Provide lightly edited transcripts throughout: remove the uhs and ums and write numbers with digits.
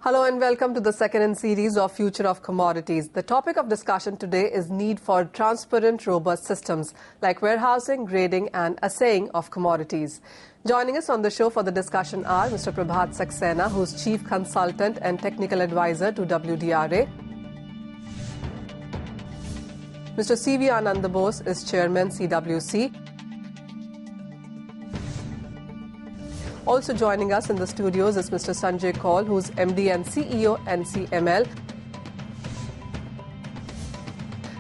Hello and welcome to the second in series of Future of Commodities. The topic of discussion today is need for transparent, robust systems like warehousing, grading and assaying of commodities. Joining us on the show for the discussion are Mr. Prabhat Saxena, who's Chief Consultant and Technical Advisor to WDRA. Mr. C.V. Anandabose is Chairman, CWC. Also joining us in the studios is Mr. Sanjay Kaul, who's MD and CEO, NCML.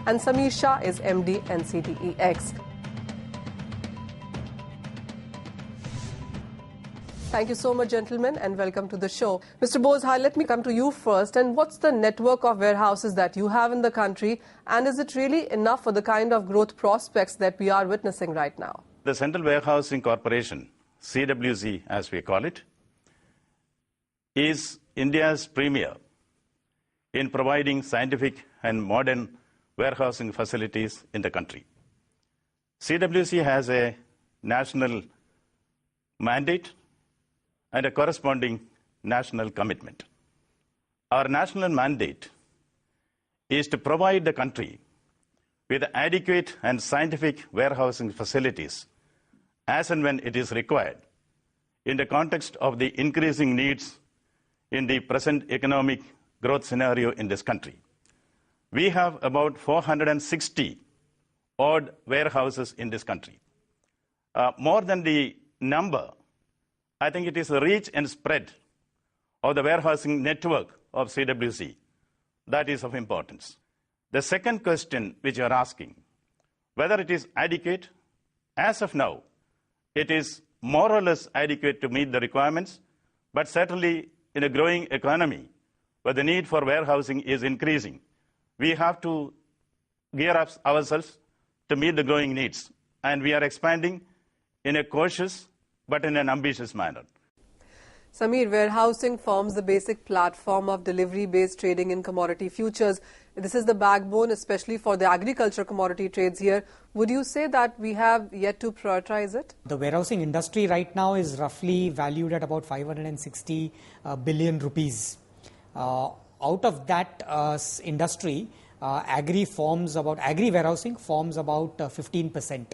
And Sameer Shah is MD, NCDEX. Thank you so much, gentlemen, and welcome to the show. Mr. Bose, let me come to you first. And what's the network of warehouses that you have in the country? And is it really enough for the kind of growth prospects that we are witnessing right now? The Central Warehousing Corporation, CWC as we call it, is India's premier in providing scientific and modern warehousing facilities in the country. CWC has a national mandate and a corresponding national commitment. Our national mandate is to provide the country with adequate and scientific warehousing facilities as and when it is required in the context of the increasing needs in the present economic growth scenario in this country. We have about 460 odd warehouses in this country. More than the number, I think it is the reach and spread of the warehousing network of CWC that is of importance. The second question which you are asking, whether it is adequate, as of now, it is more or less adequate to meet the requirements, but certainly in a growing economy where the need for warehousing is increasing, we have to gear up ourselves to meet the growing needs. And we are expanding in a cautious but in an ambitious manner. Sameer, warehousing forms the basic platform of delivery-based trading in commodity futures. This is the backbone, especially for the agriculture commodity trades here. Would you say that we have yet to prioritize it? The warehousing industry right now is roughly valued at about 560 billion rupees. Out of that industry, agri warehousing forms about 15%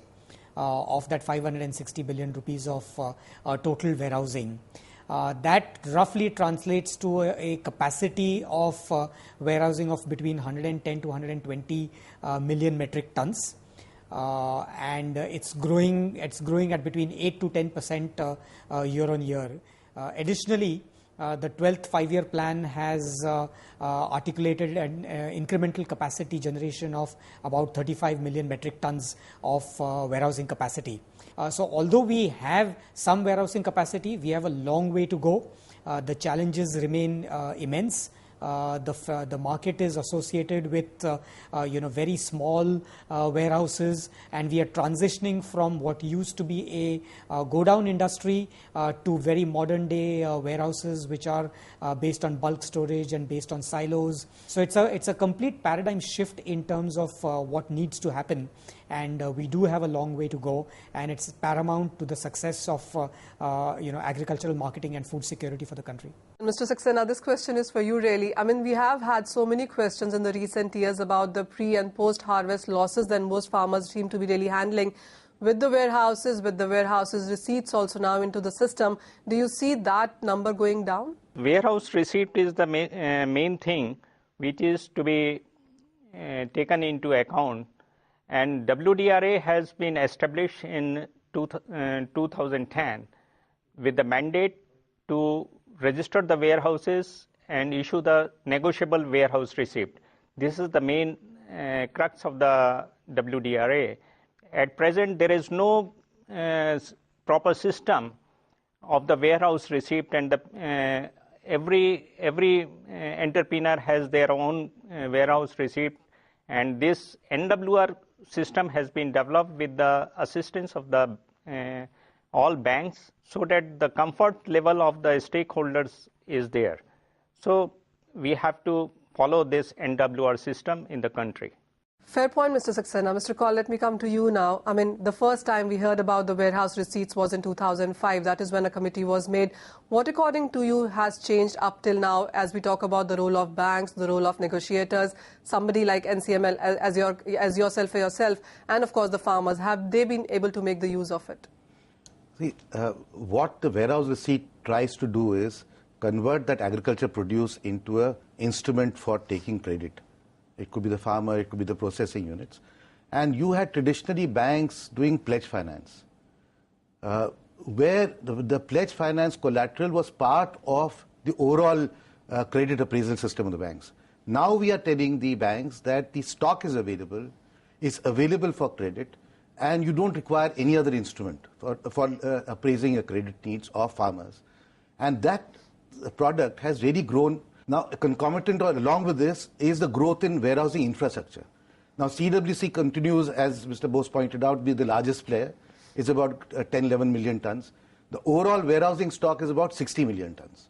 of that 560 billion rupees of total warehousing. That roughly translates to a capacity of warehousing of between 110 to 120 million metric tons. And it's growing at between 8 to 10% year on year. Additionally, the 12th five-year plan has articulated an incremental capacity generation of about 35 million metric tons of warehousing capacity. So although we have some warehousing capacity, we have a long way to go. The challenges remain immense. The market is associated with very small warehouses, and we are transitioning from what used to be a go-down industry to very modern day warehouses which are based on bulk storage and based on silos. So it's a complete paradigm shift in terms of what needs to happen, and we do have a long way to go, and it's paramount to the success of agricultural marketing and food security for the country. Mr. Saxena, this question is for you really. I mean, we have had so many questions in the recent years about the pre and post-harvest losses that most farmers seem to be really handling. With the warehouses receipts also now into the system, do you see that number going down? Warehouse receipt is the main thing which is to be taken into account, and WDRA has been established in 2010 with the mandate to register the warehouses and issue the negotiable warehouse receipt. This is the main crux of the WDRA. At present, there is no proper system of the warehouse receipt, and every entrepreneur has their own warehouse receipt, and this NWR system has been developed with the assistance of the all banks, so that the comfort level of the stakeholders is there. So we have to follow this NWR system in the country. Fair point, Mr. Saxena. Mr. Kaul, let me come to you now. I mean, the first time we heard about the warehouse receipts was in 2005. That is when a committee was made. What, according to you, has changed up till now as we talk about the role of banks, the role of negotiators, somebody like NCML as yourself, and of course the farmers? Have they been able to make the use of it? See, what the warehouse receipt tries to do is convert that agriculture produce into an instrument for taking credit. It could be the farmer, it could be the processing units. And you had traditionally banks doing pledge finance, where the pledge finance collateral was part of the overall credit appraisal system of the banks. Now we are telling the banks that the stock is available for credit, and you don't require any other instrument for appraising your credit needs of farmers. And that product has really grown. Now, concomitant or along with this is the growth in warehousing infrastructure. Now, CWC continues, as Mr. Bose pointed out, to be the largest player. It's about 10-11 million tons. The overall warehousing stock is about 60 million tons.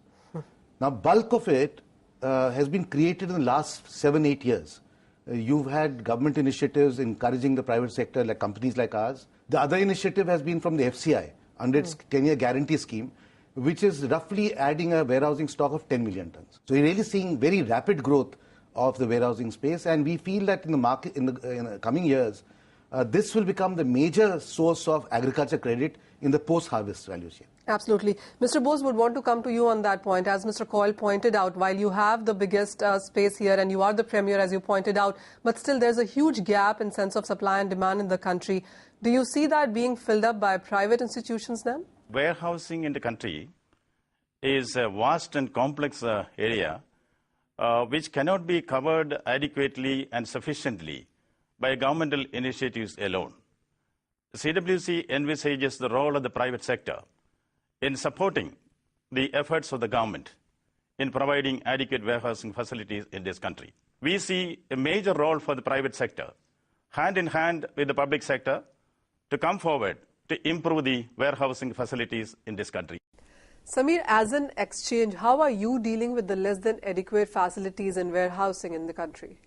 Now, bulk of it has been created in the last 7-8 years. You've had government initiatives encouraging the private sector, like companies like ours. The other initiative has been from the FCI under its 10-year guarantee scheme, which is roughly adding a warehousing stock of 10 million tons. So you're really seeing very rapid growth of the warehousing space, and we feel that in the market in the coming years, this will become the major source of agriculture credit in the post-harvest value chain. Absolutely. Mr. Bose would want to come to you on that point. As Mr. Kaul pointed out, while you have the biggest space here and you are the premier, as you pointed out, but still there's a huge gap in sense of supply and demand in the country. Do you see that being filled up by private institutions then? Warehousing in the country is a vast and complex area which cannot be covered adequately and sufficiently by governmental initiatives alone. CWC envisages the role of the private sector in supporting the efforts of the government in providing adequate warehousing facilities in this country. We see a major role for the private sector, hand in hand with the public sector, to come forward to improve the warehousing facilities in this country. Samir, as an exchange, how are you dealing with the less than adequate facilities in warehousing in the country?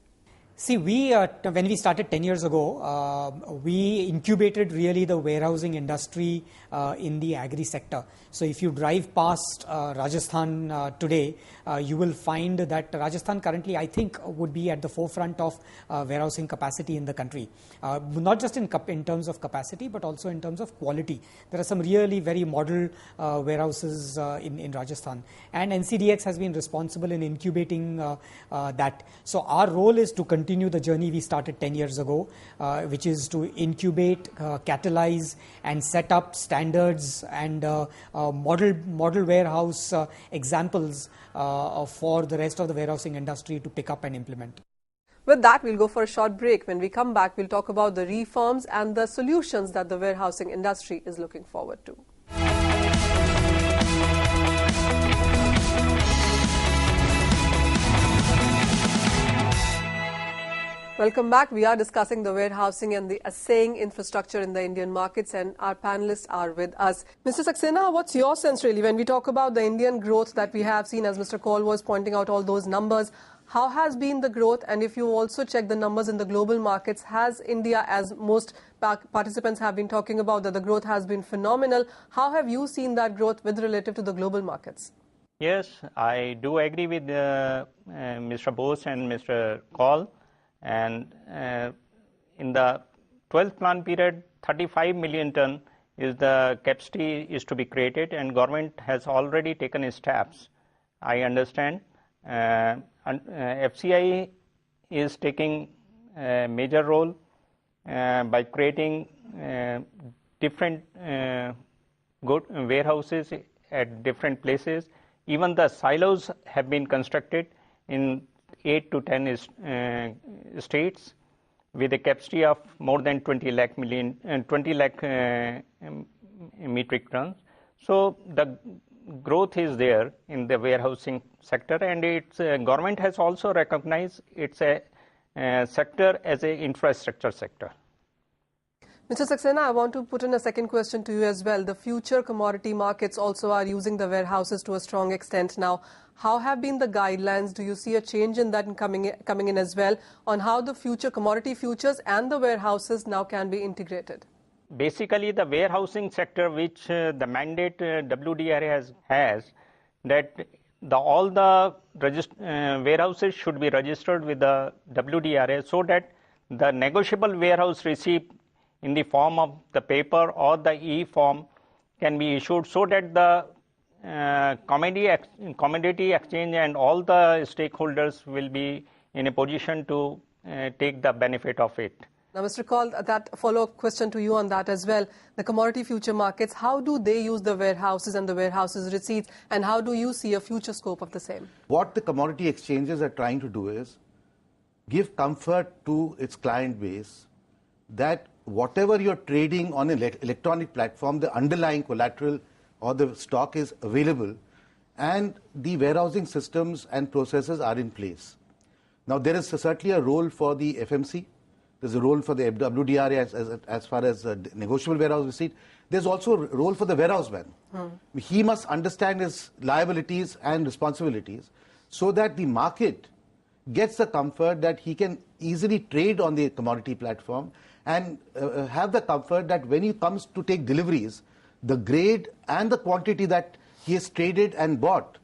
See, when we started 10 years ago, we incubated really the warehousing industry in the agri sector. So if you drive past Rajasthan today, you will find that Rajasthan currently, I think, would be at the forefront of warehousing capacity in the country. Not just in terms of capacity, but also in terms of quality. There are some really very model warehouses in Rajasthan. And NCDEX has been responsible in incubating that. So our role is to continue the journey we started 10 years ago, which is to incubate, catalyze, and set up standards and model warehouse examples for the rest of the warehousing industry to pick up and implement. With that, we'll go for a short break. When we come back, we'll talk about the reforms and the solutions that the warehousing industry is looking forward to. Welcome back. We are discussing the warehousing and the assaying infrastructure in the Indian markets, and our panelists are with us. Mr. Saxena, what's your sense really when we talk about the Indian growth that we have seen, as Mr. Kaul was pointing out all those numbers? How has been the growth? And if you also check the numbers in the global markets, has India, as most participants have been talking about, that the growth has been phenomenal? How have you seen that growth with relative to the global markets? Yes, I do agree with Mr. Bose and Mr. Kaul. And in the 12th plan period, 35 million ton is the capacity is to be created, and government has already taken steps. I understand. FCI is taking a major role by creating different good warehouses at different places. Even the silos have been constructed in 8 to 10 states with a capacity of more than 20 lakh metric tons. So the growth is there in the warehousing sector, and its government has also recognized its sector as an infrastructure sector. Mr. Saxena, I want to put in a second question to you as well. The future commodity markets also are using the warehouses to a strong extent now. How have been the guidelines? Do you see a change in that coming in as well on how the future commodity futures and the warehouses now can be integrated? Basically, the warehousing sector, which the mandate WDRA has that all the warehouses should be registered with the WDRA so that the negotiable warehouse receipt in the form of the paper or the e-form can be issued so that the commodity exchange and all the stakeholders will be in a position to take the benefit of it. Now, Mr. Kaul, that follow-up question to you on that as well. The commodity future markets, how do they use the warehouses and the warehouses receipts, and how do you see a future scope of the same? What the commodity exchanges are trying to do is give comfort to its client base that whatever you're trading on an electronic platform, the underlying collateral or the stock is available and the warehousing systems and processes are in place. Now, there is certainly a role for the FMC. There's a role for the WDRA as far as negotiable warehouse receipt. There's also a role for the warehouse man. He must understand his liabilities and responsibilities so that the market gets the comfort that he can easily trade on the commodity platform and have the comfort that when he comes to take deliveries, the grade and the quantity that he has traded and bought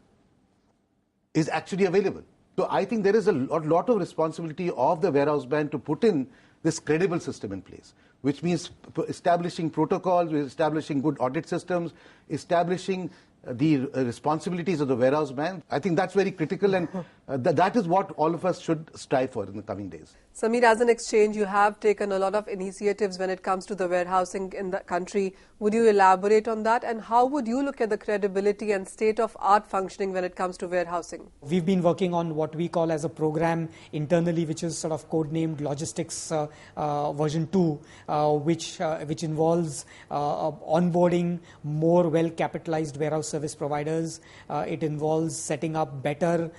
is actually available. So I think there is a lot of responsibility of the warehouse man to put in this credible system in place, which means establishing protocols, establishing good audit systems, establishing the responsibilities of the warehouse man. I think that's very critical, and that is what all of us should strive for in the coming days. Samir, as an exchange, you have taken a lot of initiatives when it comes to the warehousing in the country. Would you elaborate on that? And how would you look at the credibility and state-of-art functioning when it comes to warehousing? We've been working on what we call as a program internally, which is sort of codenamed Logistics version 2, which involves onboarding more well-capitalized warehouse service providers. It involves setting up better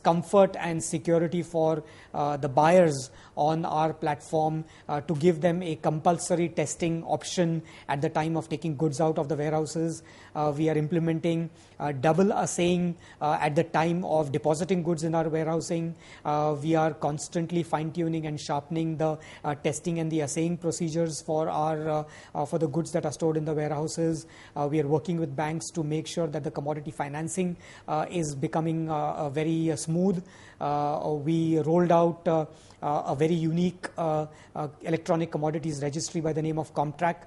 comfort and security for the buyers on our platform to give them a compulsory testing option at the time of taking goods out of the warehouses. We are implementing double assaying at the time of depositing goods in our warehousing. We are constantly fine-tuning and sharpening the testing and the assaying procedures for the goods that are stored in the warehouses. We are working with banks to make sure that the commodity financing is becoming very smooth. We rolled out a very unique electronic commodities registry by the name of Comtrack,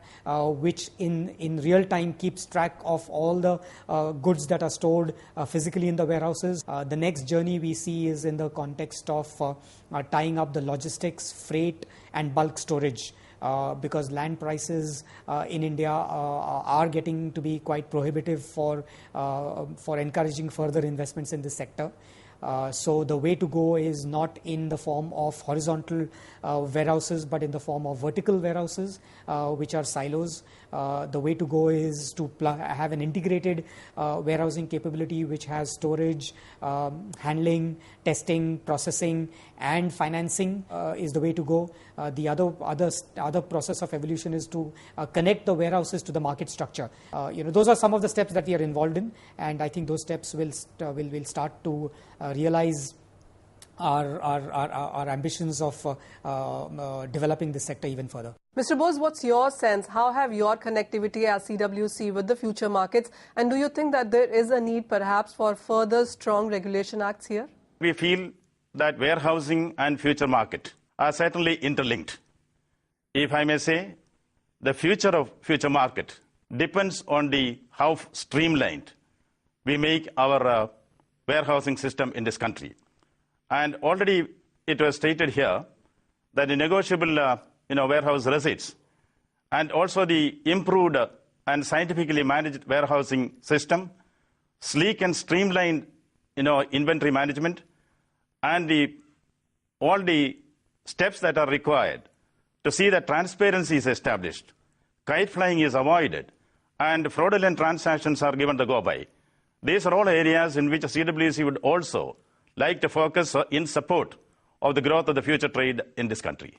which in real time keeps track of all the goods that are stored physically in the warehouses. The next journey we see is in the context of tying up the logistics, freight and bulk storage. Because land prices in India are getting to be quite prohibitive for encouraging further investments in this sector. So the way to go is not in the form of horizontal warehouses, but in the form of vertical warehouses, which are silos. The way to go is to have an integrated warehousing capability which has storage, handling, testing, processing, and financing is the way to go. The other process of evolution is to connect the warehouses to the market structure. Those are some of the steps that we are involved in, and I think those steps will start to realize our ambitions of developing this sector even further. Mr. Bose, what's your sense? How have your connectivity as CWC with the future markets? And do you think that there is a need perhaps for further strong regulation acts here? We feel that warehousing and future market are certainly interlinked. If I may say, the future of future market depends on how streamlined we make our warehousing system in this country. And already it was stated here that the negotiable warehouse receipts and also the improved and scientifically managed warehousing system, sleek and streamlined inventory management, and all the steps that are required to see that transparency is established, kite flying is avoided, and fraudulent transactions are given the go-by. These are all areas in which CWC would also like to focus in support of the growth of the future trade in this country.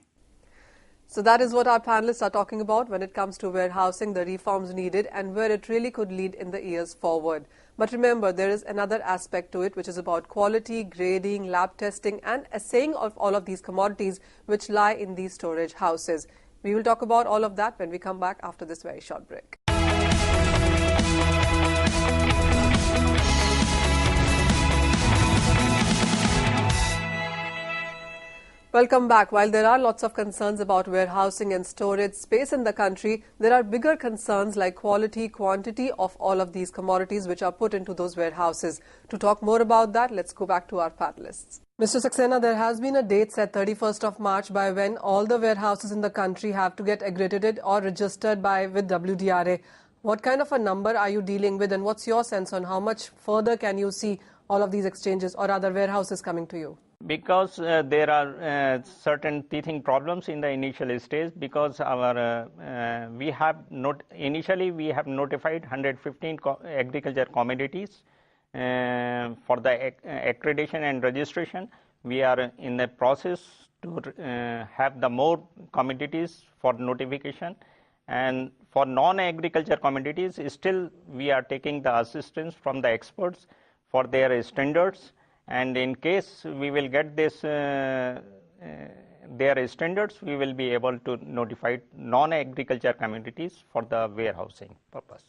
So that is what our panelists are talking about when it comes to warehousing, the reforms needed and where it really could lead in the years forward. But remember, there is another aspect to it, which is about quality, grading, lab testing and assaying of all of these commodities which lie in these storage houses. We will talk about all of that when we come back after this very short break. Welcome back. While there are lots of concerns about warehousing and storage space in the country, there are bigger concerns like quality, quantity of all of these commodities which are put into those warehouses. To talk more about that, let's go back to our panelists. Mr. Saxena, there has been a date set 31st of March by when all the warehouses in the country have to get accredited or registered with WDRA. What kind of a number are you dealing with and what's your sense on how much further can you see all of these exchanges or other warehouses coming to you? Because there are certain teething problems in the initial stage, because initially we have notified 115 agriculture commodities for the accreditation and registration. We are in the process to have the more commodities for notification, and for non-agriculture commodities still we are taking the assistance from the experts for their standards. And in case we will get this their standards, we will be able to notify non-agriculture commodities for the warehousing purpose.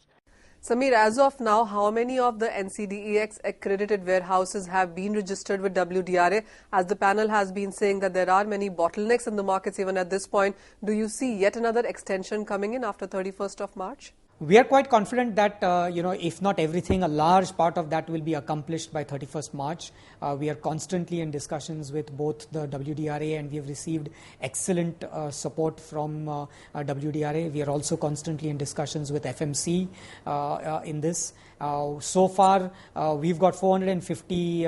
Samir, as of now, how many of the NCDEX accredited warehouses have been registered with WDRA? As the panel has been saying that there are many bottlenecks in the markets even at this point, do you see yet another extension coming in after 31st of March? We are quite confident that, if not everything, a large part of that will be accomplished by 31st March. We are constantly in discussions with both the WDRA and we have received excellent support from WDRA. We are also constantly in discussions with FMC in this. So far, we've got 450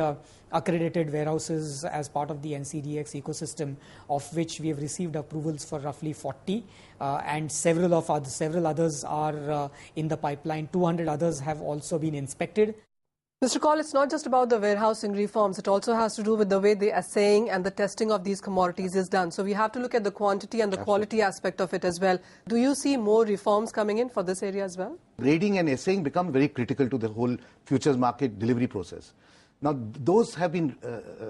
accredited warehouses as part of the NCDEX ecosystem, of which we have received approvals for roughly 40, and several others are in the pipeline. 200 others have also been inspected. Mr. Kaul, it's not just about the warehousing reforms, it also has to do with the way the assaying and the testing of these commodities is done. So we have to look at the quantity and the quality aspect of it as well. Do you see more reforms coming in for this area as well? Grading and assaying become very critical to the whole futures market delivery process. Now, those have been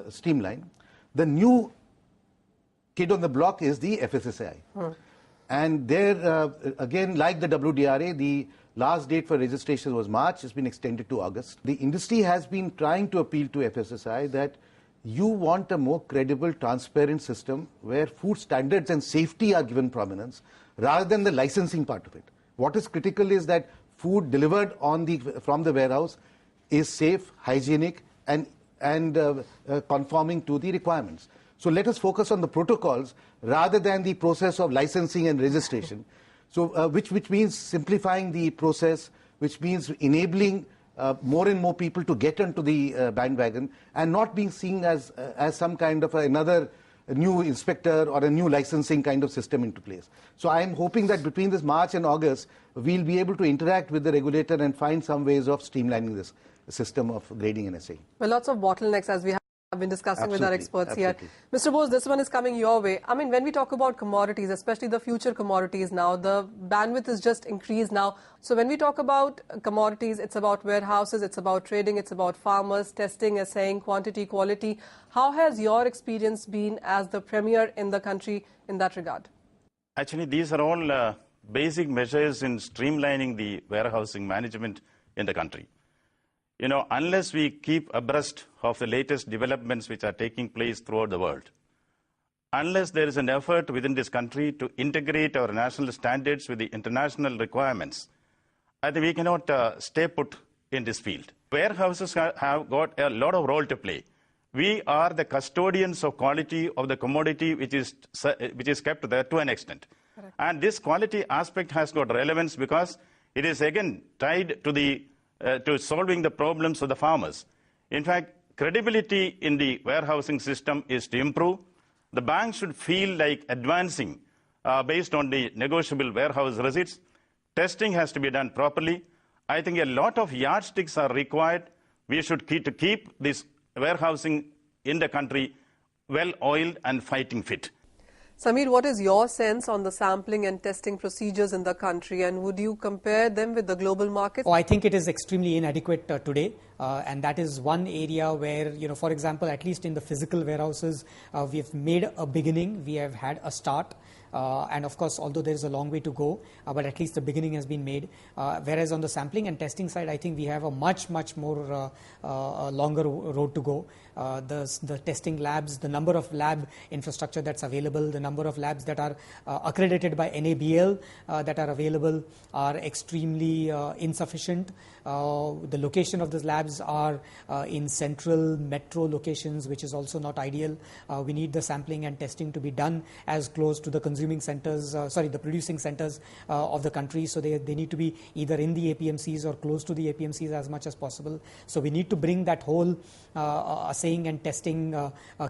streamlined. The new kid on the block is the FSSAI. And there, again, like the WDRA, the last date for registration was March. It's been extended to August. The industry has been trying to appeal to FSSAI that you want a more credible, transparent system where food standards and safety are given prominence rather than the licensing part of it. What is critical is that food delivered from the warehouse is safe, hygienic, and conforming to the requirements. So let us focus on the protocols rather than the process of licensing and registration. So which means simplifying the process, which means enabling more and more people to get onto the bandwagon and not being seen as some kind of another new inspector or a new licensing kind of system into place. So I am hoping that between this March and August, we'll be able to interact with the regulator and find some ways of streamlining this system of grading and assaying. Well, lots of bottlenecks as we have been discussing with our experts here. Mr. Bose, this one is coming your way. I mean, when we talk about commodities, especially the future commodities now, the bandwidth is just increased now. So when we talk about commodities, it's about warehouses, it's about trading, it's about farmers, testing, assaying, quantity, quality. How has your experience been as the premier in the country in that regard? Actually, these are all basic measures in streamlining the warehousing management in the country. You know, unless we keep abreast of the latest developments which are taking place throughout the world, unless there is an effort within this country to integrate our national standards with the international requirements, I think we cannot stay put in this field. Warehouses have got a lot of role to play. We are the custodians of quality of the commodity which is kept there to an extent. Correct. And this quality aspect has got relevance because it is again tied to solving the problems of the farmers. In fact, credibility in the warehousing system is to improve. The bank should feel like advancing based on the negotiable warehouse receipts. Testing has to be done properly. I think a lot of yardsticks are required. We should keep this warehousing in the country well-oiled and fighting fit. Samir, what is your sense on the sampling and testing procedures in the country, and would you compare them with the global markets? Oh, I think it is extremely inadequate today. And that is one area where, for example, at least in the physical warehouses, we have made a beginning. We have had a start. And of course, although there is a long way to go, but at least the beginning has been made. Whereas on the sampling and testing side, I think we have a much more longer road to go. The testing labs, the number of lab infrastructure that's available, the number of labs that are accredited by NABL that are available are extremely insufficient. The location of these labs are in central metro locations, which is also not ideal. We need the sampling and testing to be done as close to the producing centers of the country. So they need to be either in the APMCs or close to the APMCs as much as possible. So we need to bring that whole assaying and testing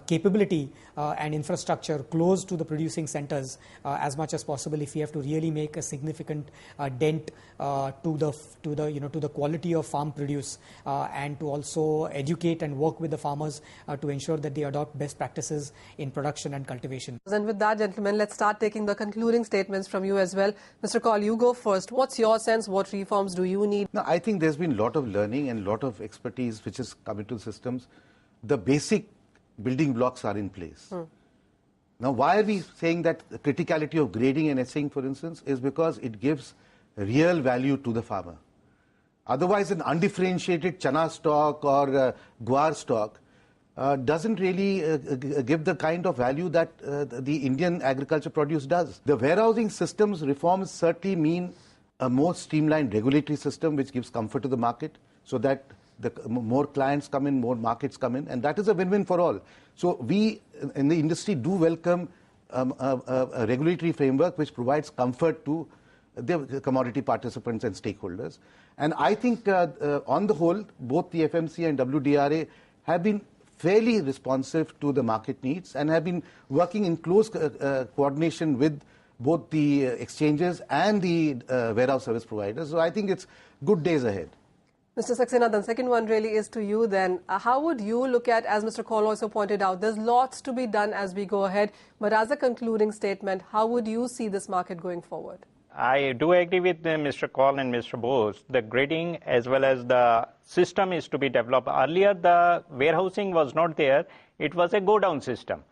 capability and infrastructure close to the producing centers as much as possible if we have to really make a significant dent to the quality of farm produce and to also educate and work with the farmers to ensure that they adopt best practices in production and cultivation. And with that, gentlemen, let's start taking the concluding statements from you as well. Mr. Kaul, you go first. What's your sense? What reforms do you need? No, I think there's been a lot of learning and a lot of expertise which has come into systems. The basic building blocks are in place. Now, why are we saying that the criticality of grading and assaying, for instance, is because it gives real value to the farmer. Otherwise, an undifferentiated chana stock or guar stock doesn't really give the kind of value that the Indian agriculture produce does. The warehousing systems reforms certainly mean a more streamlined regulatory system which gives comfort to the market so that the more clients come in, more markets come in, and that is a win-win for all. So we in the industry do welcome a regulatory framework which provides comfort to the commodity participants and stakeholders. And I think on the whole, both the FMC and WDRA have been fairly responsive to the market needs and have been working in close coordination with both the exchanges and the warehouse service providers. So I think it's good days ahead. Mr. Saxena, the second one really is to you then. How would you look at, as Mr. Kaul also pointed out, there's lots to be done as we go ahead, but as a concluding statement, how would you see this market going forward? I do agree with Mr. Kaul and Mr. Bose. The grading as well as the system is to be developed. Earlier, the warehousing was not there. It was a go-down system.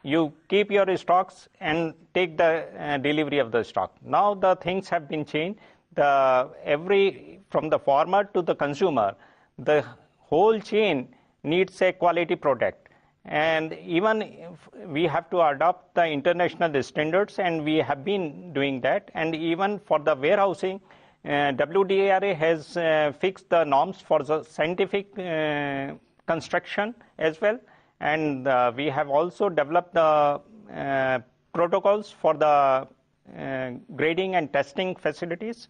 You keep your stocks and take the delivery of the stock. Now the things have been changed. From the farmer to the consumer, the whole chain needs a quality product. And even if we have to adopt the international standards, and we have been doing that. And even for the warehousing, WDRA has fixed the norms for the scientific construction as well. And we have also developed the protocols for the grading and testing facilities.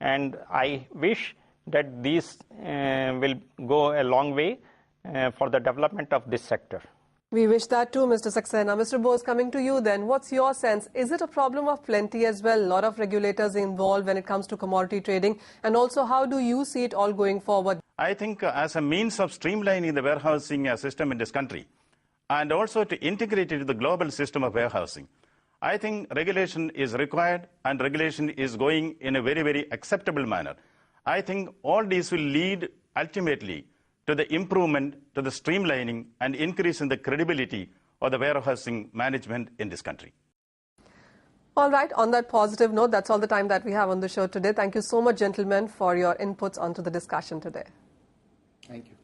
And I wish that these will go a long way for the development of this sector. We wish that too, Mr. Saxena. Mr. Bose, coming to you then, what's your sense? Is it a problem of plenty as well? A lot of regulators involved when it comes to commodity trading. And also, how do you see it all going forward? I think as a means of streamlining the warehousing system in this country, and also to integrate it into the global system of warehousing, I think regulation is required, and regulation is going in a very, very acceptable manner. I think all these will lead ultimately to the improvement, to the streamlining and increase in the credibility of the warehousing management in this country. All right, on that positive note, that's all the time that we have on the show today. Thank you so much, gentlemen, for your inputs onto the discussion today. Thank you.